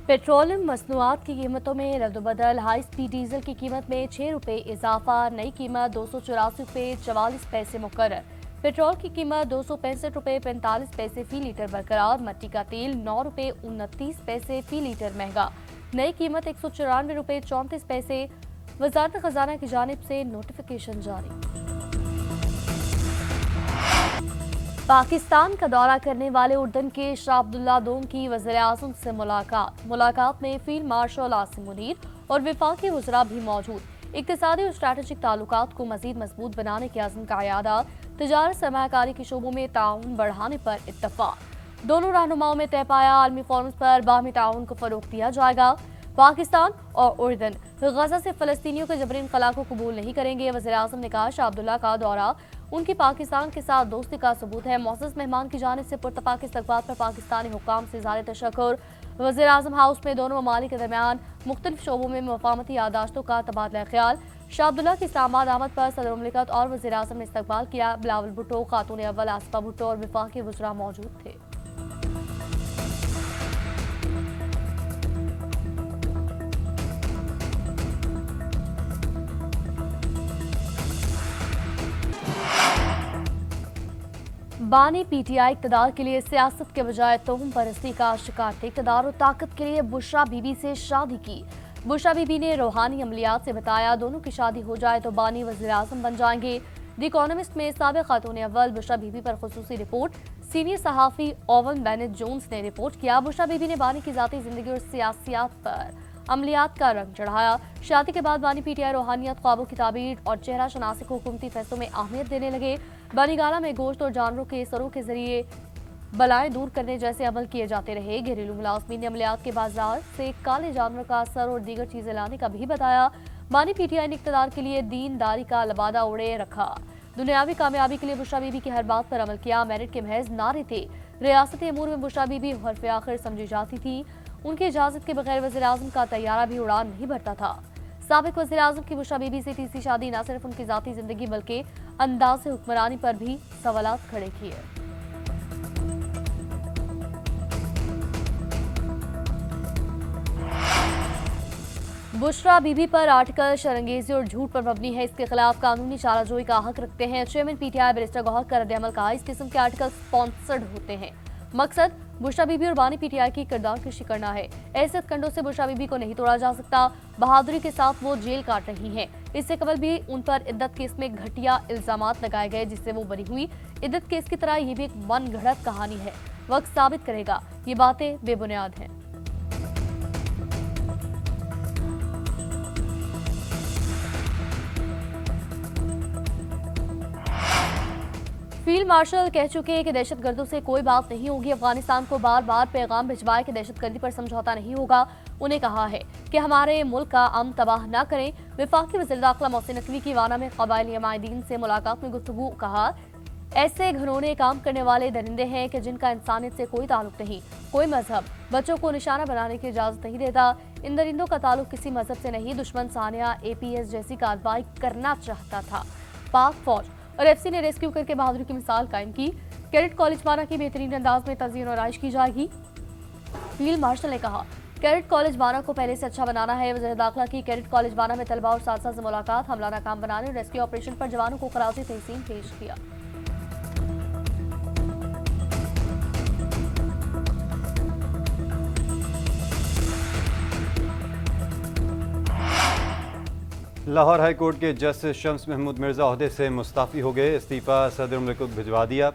Petroleum मसनूआत की कीमतों में रद्दबदल। हाई स्पीड डीजल की कीमत में 6 रुपये इजाफा। नई कीमत 284 रुपये 44 पैसे मुकर्रर। पेट्रोल की कीमत 265 रुपये 45 पैसे फी लीटर बरकरार। मट्टी का तेल 9 रुपये 29 पैसे फी लीटर महंगा। नई कीमत 194 रुपये 34 पैसे। वजारत खजाना की जानिब से नोटिफिकेशन जारी। पाकिस्तान का दौरा करने वाले उर्दन के शाह अब्दुल्ला दोम की वज़ीर-ए-आज़म से मुलाकात में फील्ड मार्शल आसिम मुनीर और वफाकी वज़रा भी मौजूद। इक़्तिसादी और स्ट्रैटेजिक ताल्लुकात को मज़ीद मजबूत बनाने के अज़्म का इयादा। तिजारत सरमायाकारी के शोबों में ताउन बढ़ाने पर इत्तफाक। दोनों रहनुमाओं में तय पाया आलमी फोरम्स पर बाहमी ताउन को फरोग दिया जाएगा। पाकिस्तान और उर्दन गजा से फलस्तीनियों के जबरी इनखला को कबूल नहीं करेंगे। वज़ीर-ए-आज़म ने कहा, शाह अब्दुल्ला का दौरा उनकी पाकिस्तान के साथ दोस्ती का सबूत है। मौजूद मेहमान की जानिब से पुरतपाक इस्तकबाल पर पाकिस्तानी हुक्काम से ज़ाहिर तशक्कुर। वज़ीर-ए-आज़म हाउस में दोनों ममालिक के दरमियान मुख्तलिफ शोबों में मफाहमती यादाश्तों का तबादला ख्याल। शाह अब्दुल्ला की इस्लामाबाद आमद पर सदर मुमलिकत और वज़ीर-ए-आज़म ने इस्तकबाल किया। बिलावल भुट्टो, खातून अव्वल आसिफा भुट्टो और वफाकी वज़रा मौजूद थे। बानी पीटीआई इक़्तिदार के लिए सियासत के बजाय तोहम परस्ती का शिकार थे। इक़्तिदार और ताकत के लिए बुशरा बीबी से शादी की। बुशरा बीबी ने रूहानी अमलियात से बताया, दोनों की शादी हो जाए तो बानी वज़ीर-ए-आज़म बन जाएंगे। द इकोनॉमिस्ट में साबिक़ खातून अव्वल बुशरा बीबी पर खुसूसी रिपोर्ट। सीनियर सहाफ़ी ओवन बेनेट जोन्स ने रिपोर्ट किया, बुशरा बीबी ने बानी की ज़ाती ज़िंदगी और सियासियात पर अमलियात का रंग चढ़ाया। शादी के बाद बानी पीटीआई रूहानियत, ख्वाबों की ताबीर और चेहरा शनासी को हुकूमती फैसलों में अहमियत देने लगे। बानीगाला में गोश्त और जानवरों के सरों के जरिए बलाएं दूर करने जैसे अमल किए जाते रहे। घरेलू मुलाजमीन ने अमलियात के बाजार से काले जानवर का सर और दीगर चीजें लाने का भी बताया। बानी पीटीआई ने इक़्तिदार के लिए दीनदारी का लबादा उड़े रखा। दुनियावी कामयाबी के लिए बुशरा बीबी की हर बात पर अमल किया। मेरिट के महज नारे थे। रियासती अमूर में बुशरा बीबी हर्फ आखिर समझी जाती थी। उनकी इजाजत के बगैर वज़ीर-ए-आज़म का तैयारा भी उड़ान नहीं भरता था। साबिक़ वज़ीर-ए-आज़म की बुशरा बीबी से तीसरी शादी न सिर्फ उनकी ज़ाती ज़िंदगी बल्कि अंदाज़ हुक्मरानी पर भी सवालात खड़े किए। बुशरा बीबी पर आर्टिकल शरंगेजी और झूठ पर मबनी है। इसके खिलाफ कानूनी चाराजोई का हक रखते हैं। चेयरमैन पीटीआई बैरिस्टर गौहर का रद्द-ए-अमल कहा, इस किस्म के आर्टिकल स्पॉन्सर्ड होते हैं। मकसद बुशरा बीबी और बानी पीटीआई की किरदार कशी करना है। ऐसे कंडों से बुशरा बीबी को नहीं तोड़ा जा सकता। बहादुरी के साथ वो जेल काट रही हैं। इससे कबल भी उन पर इद्दत केस में घटिया इल्जामात लगाए गए, जिससे वो बरी हुई। इद्दत केस की तरह ये भी एक मन गढ़ंत कहानी है। वक्त साबित करेगा ये बातें बेबुनियाद हैं। फील्ड मार्शल कह चुके हैं कि दहशतगर्दों से कोई बात नहीं होगी। अफगानिस्तान को बार बार पैगाम भिजवाए कि दहशतगर्दी पर समझौता नहीं होगा। उन्हें कहा है कि हमारे मुल्क का अमन तबाह न करें। वफाकी वज़ीर दाखिला मोहसिन नकवी की वाना में क़बाइली नुमाइंदीन से मुलाकात में गुफ्तगू। कहा, ऐसे घिनौने काम करने वाले दरिंदे हैं कि जिनका इंसानियत से कोई ताल्लुक नहीं। कोई मजहब बच्चों को निशाना बनाने की इजाज़त नहीं देता। इन दरिंदों का ताल्लुक किसी मजहब से नहीं। दुश्मन सानिया APS जैसी कार्रवाई करना चाहता था। पाक फौज और FC ने रेस्क्यू करके बहादुरी की मिसाल कायम की। कैडेट कॉलेज बाना की बेहतरीन अंदाज में तज़यीन और आइश की जाएगी। फील्ड मार्शल ने कहा, कैडेट कॉलेज बाना को पहले से अच्छा बनाना है। वज़ीर दाखिला की कैडेट कॉलेज बाना में तलबा और साथियों से मुलाकात। हमला नाकाम बनाने और रेस्क्यू ऑपरेशन पर जवानों को खराजी तहसीन पेश किया। लाहौर हाई कोर्ट के जस्टिस शम्स महमूद मिर्ज़ा ओहदे से मुस्ताफ़ी हो गए। इस्तीफ़ा सदर मुल्क को भिजवा दिया।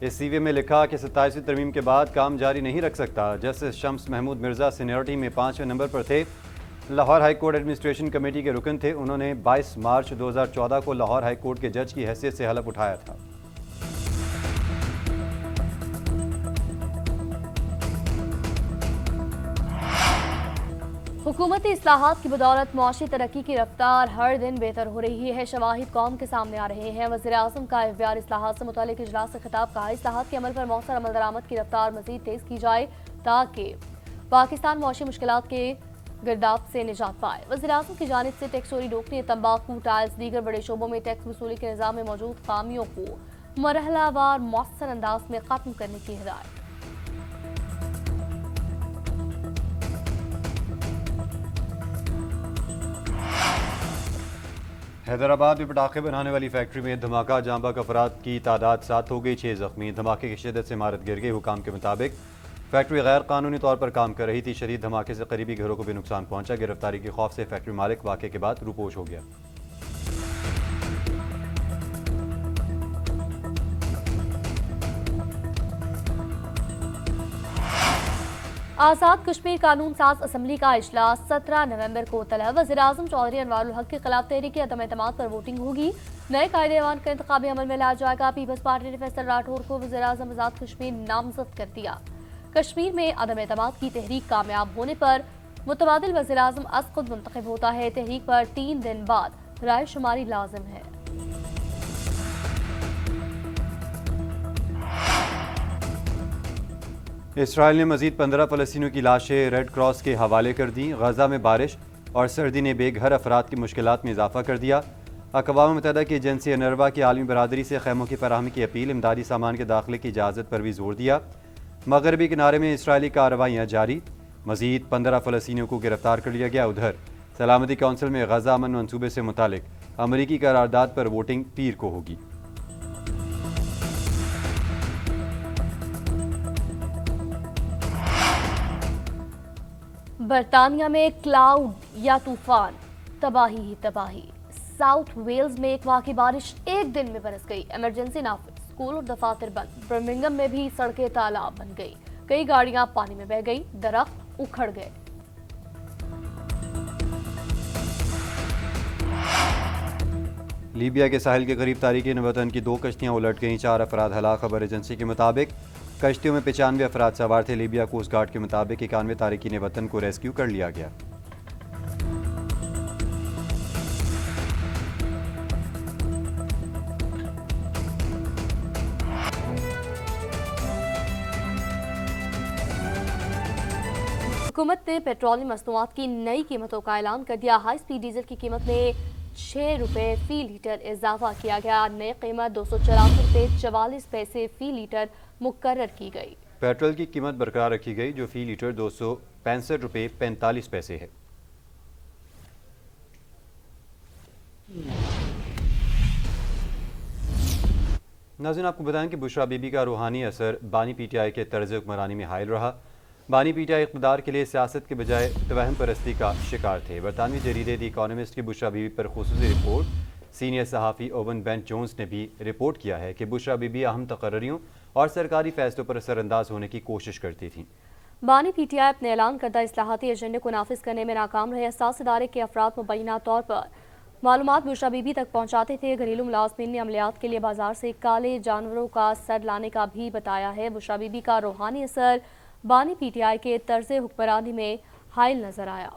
इस सीवे में लिखा कि 27वीं तरमीम के बाद काम जारी नहीं रख सकता। जस्टिस शम्स महमूद मिर्ज़ा सीनियरिटी में 5वें नंबर पर थे। Lahore high court administration committee के रुकन थे। उन्होंने 22 मार्च 2014 को लाहौर हाई कोर्ट के जज की हैसियत से हलफ उठाया था। हुकूमती इस्लाहात की बदौलत मुआशी तरक्की की रफ्तार हर दिन बेहतर हो रही है। शवाहिद कौम के सामने आ रहे हैं। वज़ीर-ए-आज़म का IVR इस्लाहात से मुतालिक इजलास से खिताब। कहा, इस्लाहात के अमल पर मौसर अमल दरामद की रफ्तार मजीद तेज की जाए ताकि पाकिस्तान मुआशी मुश्किलात के गिरदाव से निजात पाए। वज़ीर-ए-आज़म की जानिब से टैक्स चोरी रोकने, तंबाकू, टाइल्स, दीगर बड़े शोबों में टैक्स वसूली के निज़ाम में मौजूद खामियों को मरहलावार मौसर अंदाज में खत्म करने की हिदायत। हैदराबाद में पटाखे बनाने वाली फैक्ट्री में धमाका, जाँ बहक अफराद की तादाद 7 हो गई, 6 जख्मी। धमाके की शिद्दत से इमारत गिर गई। हुकाम के मुताबिक फैक्ट्री गैर कानूनी तौर पर काम कर रही थी। शदीद धमाके से करीबी घरों को भी नुकसान पहुंचा। गिरफ्तारी के खौफ से फैक्ट्री मालिक वाक़े के बाद रूपोश हो गया। आज़ाद कश्मीर कानून साज असम्बली का इजलास 17 नवंबर को तलब। वज़ीर-ए-आज़म चौधरी अनवारुल हक के खिलाफ तहरीक अदम एतमाद पर वोटिंग होगी। नए कायदे-ए-ईमान का इंतखाबी अमल में लाया जाएगा। पीपल्स पार्टी ने फैसल राठौर को वज़ीर-ए-आज़म आज़ाद कश्मीर नामजद कर दिया। कश्मीर में अदम एतमाद की तहरीक कामयाब होने पर मुतबादिल वज़ीर-ए-आज़म अज़ खुद मुंतखब होता है। तहरीक पर 3 दिन बाद राय शुमारी लाजिम है। इसराइल ने मजीद 15 फ़लस्तीनियों की लाशें रेड क्रॉस के हवाले कर दी। गजा में बारिश और सर्दी ने बेघर अफराद की मुश्किलात में इजाफा कर दिया। अक़वाम मुत्तहिदा की एजेंसी अनरवा की आलमी बरादरी से खैमों की फराहमी की अपील, इमदादी सामान के दाखिले की इजाज़त पर भी जोर दिया। मगरबी किनारे में इसराइली कार्रवाइयाँ जारी, मजीद 15 फ़लस्तीनियों को गिरफ्तार कर लिया गया। उधर सलामती कौंसिल में गजा अमन मनसूबे से मुतालिक अमरीकी करारदाद पर वोटिंग पीर को होगी। बरतानिया में क्लाउड या तूफान, तबाही ही तबाही। साउथ वेल्स में एक वाक़ई बारिश एक दिन में बरस गई। इमरजेंसी नाफिज, स्कूल और दफातर बंद। बर्मिंघम में भी सड़कें तालाब बन गई। कई गाड़ियां पानी में बह गई, दरख्त उखड़ गए। लीबिया के साहिल के करीब तारिकीन वतन की 2 कश्तियां उलट गईं, 4 अफराद हलाक। खबर एजेंसी के मुताबिक कश्तियों में 95 अफराद सवार थे। लीबिया कोस्ट गार्ड के मुताबिक 91 तारिकीन वतन को रेस्क्यू कर लिया गया। हुकूमत ने पेट्रोलियम मसनूआत की नई कीमतों का ऐलान कर दिया। हाई स्पीड डीजल की कीमत में 6 रुपये फी लीटर इजाफा किया गया। नई कीमत 284 रुपये 44 पैसे फी लीटर मुकर्रर की गई। पेट्रोल की कीमत बरकरार रखी गई, जो फी लीटर 265 रुपये 45 पैसे है। नाज़रीन, आपको बताएं कि बुशरा बीबी का रूहानी असर बानी पीटीआई के तर्ज हुक्मरानी में हायल रहा। बानी पीटीआई इक़्तिदार के लिए सियासत के बजाय तवहम परस्ती का शिकार थे। बरतानवी जरीदे दी इकॉनमिस्ट की बुशरा बीबी पर खुसूसी रिपोर्ट सीनियर सहाफ़ी ओवन बेंट जोन्स ने भी रिपोर्ट किया है कि बुशरा बीबी अहम तकर्रियों और सरकारी फैसलों पर असरअंदाज होने की कोशिश करती थी। बानी पीटीआई अपने ऐलान करदा इस्लाहाती एजेंडे को नाफिज करने में नाकाम रहे। असास इदारे के अफराद मुबैना तौर पर मालूमात बुशरा बीबी तक पहुँचाते थे। घरेलू मुलाजमीन ने अमलियात के लिए बाजार से काले जानवरों का सर लाने का भी बताया है। बुशरा बीबी का रूहानी असर बानी पीटीआई के तर्ज हुक्मरानी में हायल नजर आया।